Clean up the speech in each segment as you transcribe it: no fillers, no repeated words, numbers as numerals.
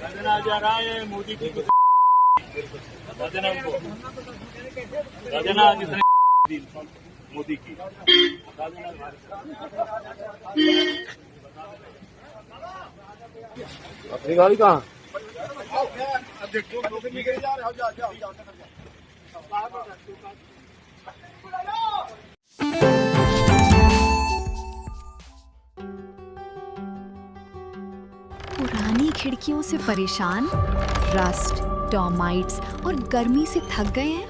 राजना जा रहा है मोदी की राजना को राजना किसने मोदी की अपनी गाड़ी कहाँ? पुरानी खिड़कियों से परेशान, रस्ट, टर्माइट्स और गर्मी से थक गए हैं?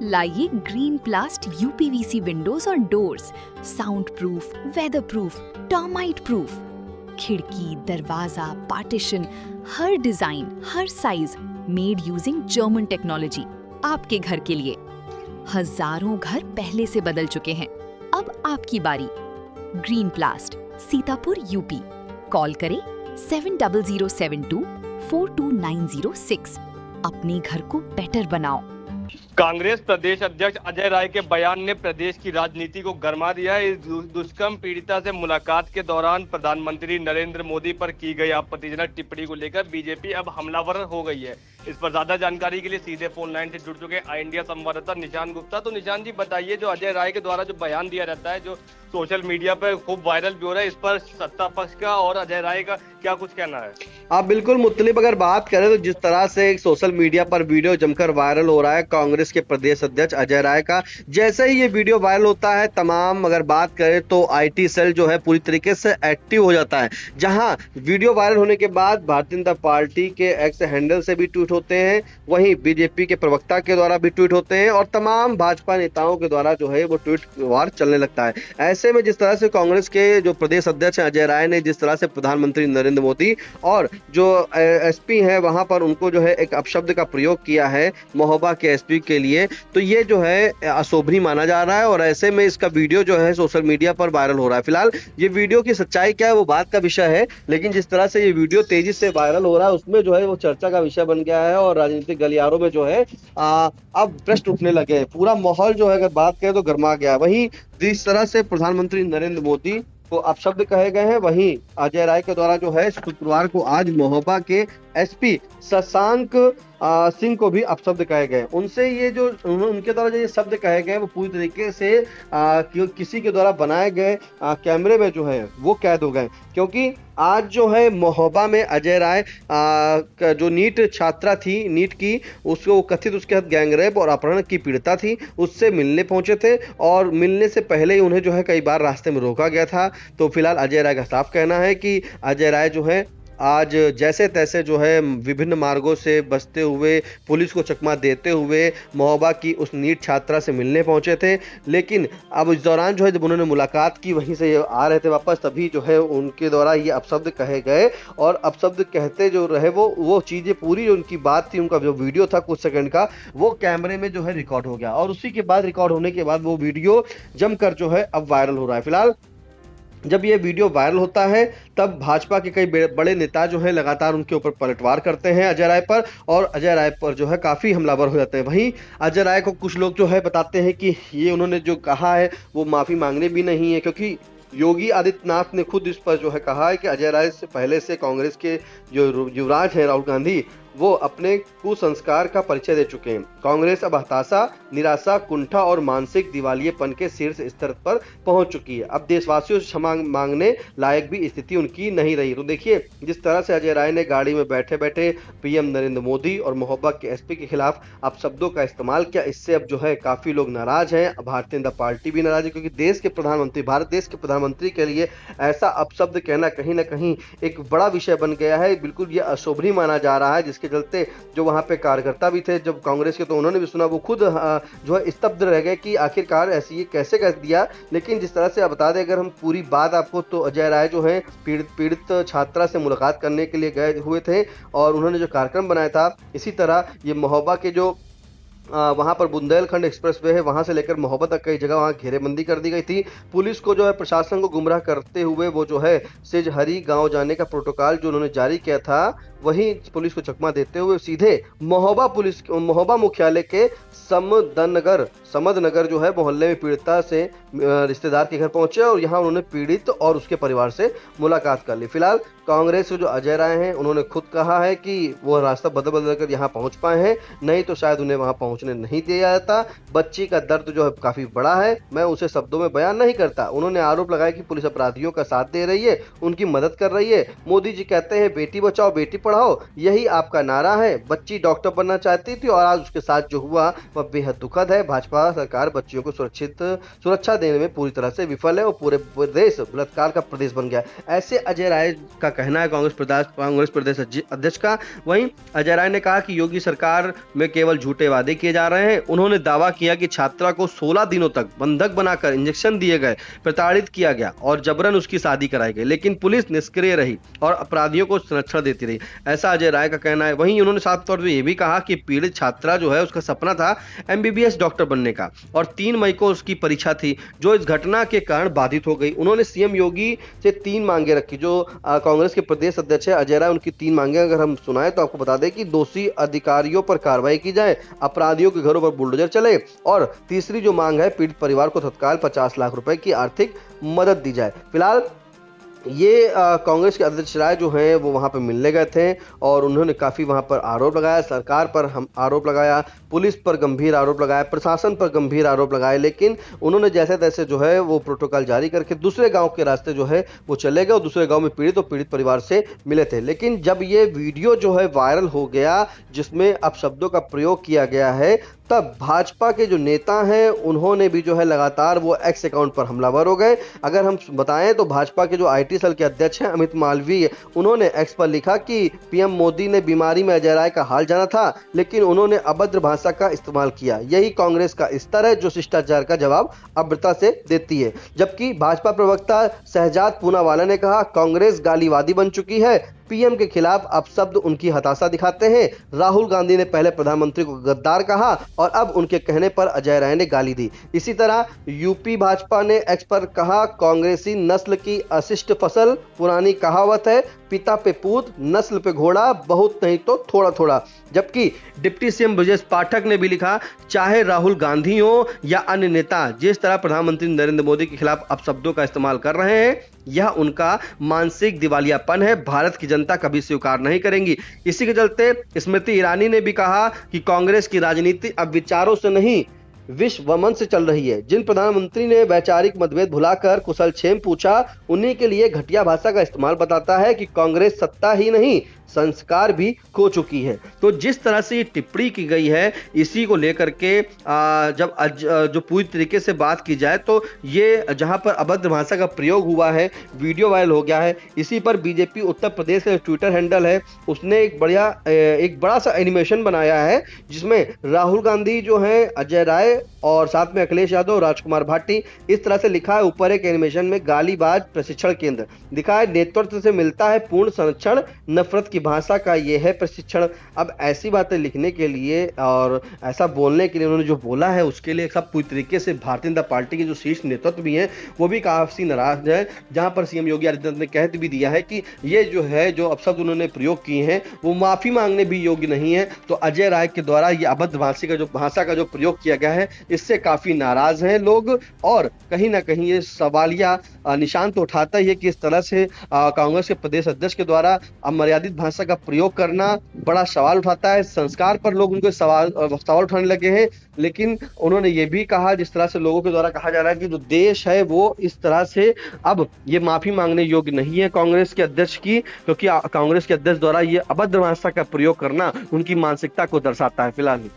लाइए ग्रीन प्लास्ट यूपीवीसी विंडोज और doors, sound proof, weather proof, termite proof. खिड़की, दरवाजा, पार्टीशन, हर डिजाइन, हर size, made using German technology, आपके घर के लिए। हजारों घर पहले से बदल चुके हैं, अब आपकी बारी। Green प्लास्ट, Sitapur, UP. कॉल करें 7007242906। अपने घर को बेटर बनाओ। कांग्रेस प्रदेश अध्यक्ष अजय राय के बयान ने प्रदेश की राजनीति को गरमा दिया है। इस दुष्कर्म पीड़िता से मुलाकात के दौरान प्रधानमंत्री नरेंद्र मोदी पर की गई आपत्तिजनक टिप्पणी को लेकर बीजेपी अब हमलावर हो गई है। इस पर ज्यादा जानकारी के लिए सीधे फोन लाइन से जुड़ चुके हैं इंडिया संवाददाता निशान गुप्ता। तो निशान जी बताइए, जो अजय राय के द्वारा जो बयान दिया रहता है, जो सोशल मीडिया पर खूब वायरल भी हो रहा है, इस पर सत्ता पक्ष का और अजय राय का क्या कुछ कहना है? आप बिल्कुल मुत्तलिब अगर बात करें तो जिस तरह से सोशल मीडिया पर वीडियो जमकर वायरल हो रहा है कांग्रेस के प्रदेश अध्यक्ष अजय राय का, जैसे ही ये वीडियो वायरल होता है तमाम अगर बात करें तो आईटी सेल जो है पूरी तरीके से एक्टिव हो जाता है। जहां वीडियो वायरल होने के बाद भारतीय जनता पार्टी के एक्स हैंडल से भी ट्वीट होते हैं, वहीं बीजेपी के प्रवक्ता के द्वारा भी ट्वीट होते हैं और तमाम भाजपा नेताओं के द्वारा जो है वो ट्वीट वार चलने लगता है। ऐसे में जिस तरह से कांग्रेस के जो प्रदेश अध्यक्ष अजय राय ने जिस तरह से प्रधानमंत्री नरेंद्र मोदी और जो एसपी हैं वहां पर उनको जो है एक अपशब्द का प्रयोग किया है महोबा के एसपी के लिए, तो ये जो है अशोभनीय माना जा रहा है और ऐसे में इसका वीडियो जो है सोशल मीडिया पर वायरल हो रहा है। फिलहाल ये वीडियो की सच्चाई क्या है वो बात का विषय है, लेकिन जिस तरह से ये वीडियो तेजी से वायरल हो रहा है उसमें जो है वो चर्चा का विषय बन गया है और राजनीतिक गलियारों में जो है अब प्रश्न उठने लगे हैं। पूरा माहौल जो है अगर बात करें तो गर्मा गया है। वहीं जिस तरह से प्रधानमंत्री नरेंद्र मोदी को अपशब्द कहे गए हैं, वहीं अजय राय के द्वारा जो है शुक्रवार को आज महोबा के एसपी शशांक सिंह को भी अपशब्द कहे गए। उनसे ये जो उनके द्वारा जो ये शब्द कहे गए वो पूरी तरीके से किसी के द्वारा बनाए गए कैमरे में जो है वो कैद हो गए, क्योंकि आज जो है महोबा में अजय राय जो नीट छात्रा थी नीट की, उसको कथित उसके साथ गैंगरेप और अपहरण की पीड़िता थी, उससे मिलने पहुंचे थे और मिलने से पहले ही उन्हें जो है कई बार रास्ते में रोका गया था। तो फिलहाल अजय राय का साफ कहना है कि अजय राय जो है आज जैसे तैसे जो है विभिन्न मार्गों से बचते हुए, पुलिस को चकमा देते हुए महोबा की उस नीट छात्रा से मिलने पहुंचे थे, लेकिन अब इस दौरान जो है जब उन्होंने मुलाकात की वहीं से आ रहे थे वापस, तभी जो है उनके द्वारा ये अपशब्द कहे गए और अपशब्द कहते जो रहे वो चीज़ें पूरी जो उनकी बात थी, उनका जो वीडियो था कुछ सेकंड का, वो कैमरे में जो है रिकॉर्ड हो गया और उसी के बाद रिकॉर्ड होने के बाद वो वीडियो जमकर जो है अब वायरल हो रहा है। फिलहाल जब ये वीडियो वायरल होता है तब भाजपा के कई बड़े नेता जो है लगातार उनके ऊपर पलटवार करते हैं अजय राय पर और अजय राय पर जो है काफी हमलावर हो जाते हैं। वहीं अजय राय को कुछ लोग जो है बताते हैं कि ये उन्होंने जो कहा है वो माफी मांगने भी नहीं है, क्योंकि योगी आदित्यनाथ ने खुद इस पर जो है कहा है कि अजय राय से पहले से कांग्रेस के जो युवराज हैं राहुल गांधी, वो अपने कुसंस्कार का परिचय दे चुके हैं। कांग्रेस अब हताशा, निराशा, कुंठा और मानसिक दिवालियेपन के शीर्ष स्तर पर पहुंच चुकी है। अब देशवासियों से क्षमा मांगने लायक भी स्थिति उनकी नहीं रही। तो देखिए जिस तरह से अजय राय ने गाड़ी में बैठे बैठे पीएम नरेंद्र मोदी और महोबा के एसपी के खिलाफ अपशब्दों का इस्तेमाल किया, इससे अब जो है काफी लोग नाराज हैं। भारतीय जनता पार्टी भी नाराज है, क्योंकि देश के प्रधानमंत्री, भारत देश के प्रधानमंत्री के लिए ऐसा अपशब्द कहना कहीं ना कहीं एक बड़ा विषय बन गया है। बिल्कुल ये अशोभनीय माना जा रहा है, जिसके चलते जो वहां पे कार्यकर्ता भी थे जब कांग्रेस के, तो उन्होंने भी सुना, वो खुद जो है स्तब्ध रह गए कि आखिरकार ऐसे ये कैसे कर दिया। लेकिन जिस तरह से आप बता दें अगर हम पूरी बात आपको, तो अजय राय जो है पीड़ित छात्रा से मुलाकात करने के लिए गए हुए थे और उन्होंने जो कार्यक्रम बनाया था, इसी तरह ये महोबा के जो वहां पर बुंदेलखंड एक्सप्रेसवे है, वहां से लेकर महोबा तक कई जगह वहां घेरेबंदी कर दी गई थी। पुलिस को जो है प्रशासन को गुमराह करते हुए वो जो है सेजहरी गांव जाने का प्रोटोकॉल जो उन्होंने जारी किया था, वहीं पुलिस को चकमा देते हुए सीधे महोबा मुख्यालय के समदनगर जो है मोहल्ले में पीड़िता से रिश्तेदार के घर पहुंचे और यहां उन्होंने पीड़ित और उसके परिवार से मुलाकात कर ली। फिलहाल कांग्रेस के जो अजय राय हैं उन्होंने खुद कहा है कि वो रास्ता बदल कर यहाँ पहुंच पाए हैं, नहीं तो शायद उन्हें वहां पहुंचने नहीं दिया जाता। बच्ची का दर्द जो है काफी बड़ा है, मैं उसे शब्दों में बयान नहीं करता। उन्होंने आरोप लगाया कि पुलिस अपराधियों का साथ दे रही है, उनकी मदद कर रही है। मोदी जी कहते हैं बेटी बचाओ बेटी पढ़ाओ, यही आपका नारा है। बच्ची डॉक्टर बनना चाहती थी और आज उसके साथ जो हुआ वह बेहद दुखद है। भाजपा सरकार बच्चियों को सुरक्षा देने में पूरी तरह से विफल है और पूरे देश बलात्कार का प्रदेश बन गया। ऐसे अजय राय का कहना है कांग्रेस प्रदेश अध्यक्ष का। वहीं अजय राय ने कहा कि योगी सरकार में केवल झूठे वादे किए जा रहे हैं। उन्होंने दावा किया कि छात्रा को 16 दिनों तक बंधक बनाकर इंजेक्शन दिए गए, प्रताड़ित किया गया और जबरन उसकी शादी कराई गई, लेकिन पुलिस निष्क्रिय रही और अपराधियों को संरक्षण देती रही। ऐसा अजय राय का कहना है। वहीं उन्होंने साफ तौर पर यह भी कहा कि पीड़ित छात्रा जो है उसका सपना था MBBS डॉक्टर बनने का और 3 मई को उसकी परीक्षा थी जो इस घटना के कारण बाधित हो गई। उन्होंने सीएम योगी से 3 मांगे रखी। जो कांग्रेस के प्रदेश अध्यक्ष है अजय राय, उनकी 3 मांगे अगर हम सुनाए तो आपको बता दें कि दोषी अधिकारियों पर कार्रवाई की जाए, अपराधियों के घरों पर बुलडोजर चले और तीसरी जो मांग है पीड़ित परिवार को तत्काल 50 लाख रुपए की आर्थिक मदद दी जाए। फिलहाल ये कांग्रेस के अध्यक्ष राय जो हैं वो वहां पर मिलने गए थे और उन्होंने काफी वहां पर आरोप लगाया, सरकार पर हम आरोप लगाया, पुलिस पर गंभीर आरोप लगाया, प्रशासन पर गंभीर आरोप लगाए, लेकिन उन्होंने जैसे तैसे जो है वो प्रोटोकॉल जारी करके दूसरे गांव के रास्ते जो है वो चले गए और दूसरे गांव में पीड़ित परिवार से मिले थे। लेकिन जब ये वीडियो जो है वायरल हो गया जिसमें अपशब्दों का प्रयोग किया गया है, तब भाजपा के जो नेता हैं उन्होंने भी जो है लगातार वो एक्स अकाउंट पर हमलावर हो गए। अगर हम बताएं तो भाजपा के जो IT सेल के अध्यक्ष हैं अमित मालवीय, उन्होंने एक्स पर लिखा कि पीएम मोदी ने बीमारी में अजय राय का हाल जाना था, लेकिन उन्होंने अभद्र भाषा का इस्तेमाल किया। यही कांग्रेस का स्तर है जो शिष्टाचार का जवाब अभद्रता से देती है। जबकि भाजपा प्रवक्ता शहजाद पूनावाला ने कहा कांग्रेस गालीवादी बन चुकी है, पीएम के खिलाफ अपशब्द उनकी हताशा दिखाते हैं। राहुल गांधी ने पहले प्रधानमंत्री को गद्दार कहा और अब उनके कहने पर अजय राय ने गाली दी। इसी तरह यूपी भाजपा ने एक्स पर कहा कांग्रेसी नस्ल की अशिष्ट फसल, पुरानी कहावत है पिता पे पूत नस्ल पे घोड़ा, बहुत नहीं तो थोड़ा थोड़ा। जबकि डिप्टी सीएम ब्रजेश पाठक ने भी लिखा चाहे राहुल गांधी हो या अन्य नेता जिस तरह प्रधानमंत्री नरेंद्र मोदी के खिलाफ अपशब्दों का इस्तेमाल कर रहे हैं यह उनका मानसिक दिवालियापन है, भारत की जनता कभी स्वीकार नहीं करेंगी। इसी के चलते स्मृति ईरानी ने भी कहा कि कांग्रेस की राजनीति अब विचारों से नहीं विश्वमन से चल रही है। जिन प्रधानमंत्री ने वैचारिक मतभेद भुलाकर कुशलक्षेम पूछा उन्हीं के लिए घटिया भाषा का इस्तेमाल बताता है कि कांग्रेस सत्ता ही नहीं संस्कार भी खो चुकी है। तो जिस तरह से ये टिप्पणी की गई है इसी को लेकर के जब जो पूरी तरीके से बात की जाए तो ये जहां पर अभद्र भाषा का प्रयोग हुआ है, वीडियो वायरल हो गया है। इसी पर बीजेपी उत्तर प्रदेश का ट्विटर हैंडल है उसने एक बड़ा सा एनिमेशन बनाया है जिसमें राहुल गांधी जो है, अजय राय और साथ में अखिलेश यादव, राजकुमार भाटी, इस तरह से लिखा है ऊपर एक एनिमेशन में गालीबाज प्रशिक्षण केंद्र दिखा है, नेतृत्व से मिलता है पूर्ण संरक्षण, नफरत की भाषा का यह है प्रशिक्षण। अब ऐसी बातें लिखने के लिए और ऐसा बोलने के लिए उन्होंने जो बोला है उसके लिए सब पूरी तरीके से भारतीय जनता पार्टी के जो शीर्ष नेतृत्व भी है वो भी काफी नाराज है। जहां पर सीएम योगी आदित्यनाथ ने कह भी दिया है कि ये जो है जो अपशब्द उन्होंने प्रयोग किए हैं वो माफी मांगने भी योग्य नहीं है। तो अजय राय के द्वारा ये अभद्र भाषा का जो प्रयोग किया गया है इससे काफी नाराज हैं लोग और कहीं ना कहीं ये सवालिया निशान तो उठाता ही है कि इस तरह से कांग्रेस के प्रदेश अध्यक्ष के द्वारा अमर्यादित भाषा का प्रयोग करना बड़ा सवाल उठाता है। संस्कार पर लोग उनको सवाल उठाने लगे हैं। लेकिन उन्होंने ये भी कहा जिस तरह से लोगों के द्वारा कहा जा रहा है कि जो देश है वो इस तरह से अब ये माफी मांगने योग्य नहीं है कांग्रेस के अध्यक्ष की, क्योंकि कांग्रेस के अध्यक्ष द्वारा ये अभद्र भाषा का प्रयोग करना उनकी मानसिकता को दर्शाता है। फिलहाल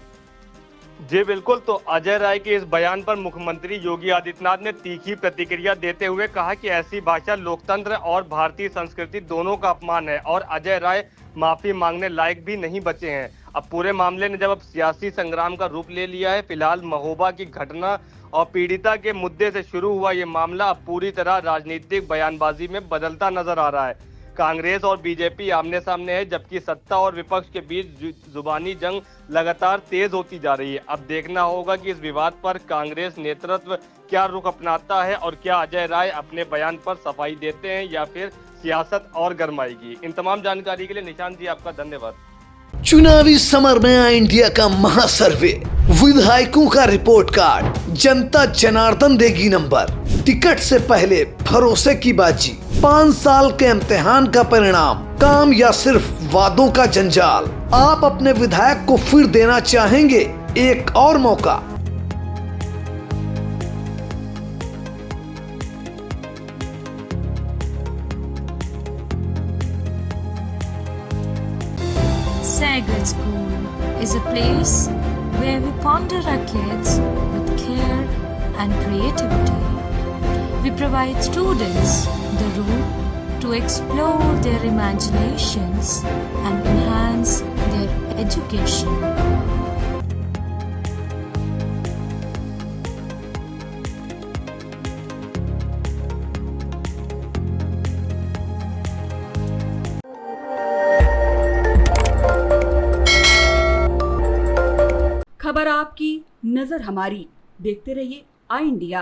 जी बिल्कुल। तो अजय राय के इस बयान पर मुख्यमंत्री योगी आदित्यनाथ ने तीखी प्रतिक्रिया देते हुए कहा कि ऐसी भाषा लोकतंत्र और भारतीय संस्कृति दोनों का अपमान है और अजय राय माफी मांगने लायक भी नहीं बचे हैं। अब पूरे मामले ने जब सियासी संग्राम का रूप ले लिया है। फिलहाल महोबा की घटना और पीड़िता के मुद्दे से शुरू हुआ ये मामला अब पूरी तरह राजनीतिक बयानबाजी में बदलता नजर आ रहा है। कांग्रेस और बीजेपी आमने सामने है जबकि सत्ता और विपक्ष के बीच जुबानी जंग लगातार तेज होती जा रही है। अब देखना होगा कि इस विवाद पर कांग्रेस नेतृत्व क्या रुख अपनाता है और क्या अजय राय अपने बयान पर सफाई देते हैं या फिर सियासत और गरमाएगी। इन तमाम जानकारी के लिए निशांत जी आपका धन्यवाद। चुनावी समर में आया इंडिया का महासर्वे, विधायकों का रिपोर्ट कार्ड, जनता जनार्दन देगी नंबर, टिकट से पहले भरोसे की बाजी, 5 साल के इम्तिहान का परिणाम, काम या सिर्फ वादों का जंजाल। आप अपने विधायक को फिर देना चाहेंगे एक और मौका? Sagar School is a place where we ponder our kids with care and creativity. We provide students the room to explore their imaginations and enhance their education. खबर आपकी, नजर हमारी। देखते रहिए आई इंडिया।